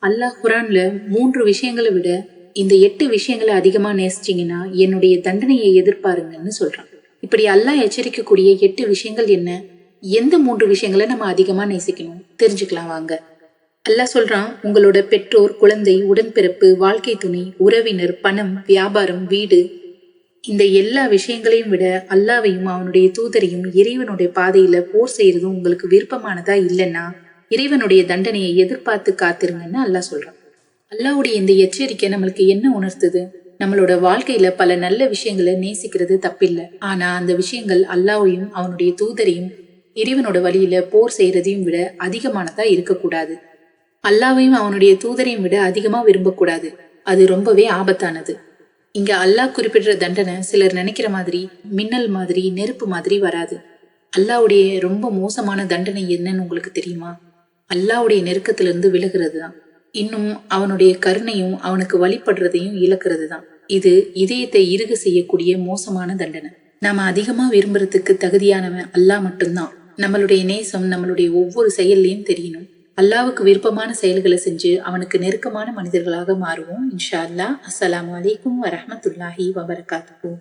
அல்லாஹ் குரான்ல 3 விஷயங்களை விட இந்த 8 விஷயங்களை அதிகமா நேசிச்சீங்கன்னா என்னுடைய தண்டனையை எதிர்பாருங்கன்னு சொல்றான். இப்படி அல்லாஹ் எச்சரிக்கக்கூடிய 8 விஷயங்கள் என்ன? எந்த 3 விஷயங்களை நம்ம அதிகமா நேசிக்கணும் தெரிஞ்சுக்கலாம் வாங்க. அல்லாஹ் சொல்றான், உங்களோட பெற்றோர், குழந்தை, உடன்பிறப்பு, வாழ்க்கை துணை, உறவினர், பணம், வியாபாரம், வீடு, இந்த எல்லா விஷயங்களையும் விட அல்லாவையும் அவனுடைய தூதரையும் இறைவனுடைய பாதையில போர் செய்யறதும் உங்களுக்கு விருப்பமானதா இல்லைன்னா இறைவனுடைய தண்டனையை எதிர்பார்த்து காத்திருங்கன்னு அல்லாஹ் சொல்றான். அல்லாஹ்வுடைய இந்த எச்சரிக்கை நம்மளுக்கு என்ன உணர்த்துது? நம்மளோட வாழ்க்கையில பல நல்ல விஷயங்களை நேசிக்கிறது தப்பில்லை. ஆனா அந்த விஷயங்கள் அல்லாஹ்வையும் அவனுடைய தூதரையும் இறைவனோட வழியில போர் செய்யறதையும் விட அதிகமானதா இருக்கக்கூடாது. அல்லாஹ்வையும் அவனுடைய தூதரையும் விட அதிகமா விரும்பக்கூடாது. அது ரொம்பவே ஆபத்தானது. இங்க அல்லாஹ் குறிப்பிடுற தண்டனை சிலர் நினைக்கிற மாதிரி மின்னல் மாதிரி, நெருப்பு மாதிரி வராது. அல்லாஹ்வுடைய ரொம்ப மோசமான தண்டனை என்னன்னு உங்களுக்கு தெரியுமா? அல்லாஹ்வுடைய நெருக்கத்திலிருந்து விலகிறது தான். இன்னும் அவனுடைய கருணையும் அவனுக்கு வழிபடுறதையும் இழக்கிறது தான். இது இதயத்தை இறுக செய்யக்கூடிய மோசமான தண்டனை. நாம அதிகமா விரும்புறதுக்கு தகுதியானவன் அல்லாஹ் மட்டும்தான். நம்மளுடைய நேசம் நம்மளுடைய ஒவ்வொரு செயல்லையும் தெரியணும். அல்லாவுக்கு விருப்பமான செயல்களை செஞ்சு அவனுக்கு நெருக்கமான மனிதர்களாக மாறுவோம். இன்ஷா அல்லாஹ். அஸ்ஸலாமு அலைக்கும் வரஹ்மத்துல்லாஹி வபரகாத்துஹு.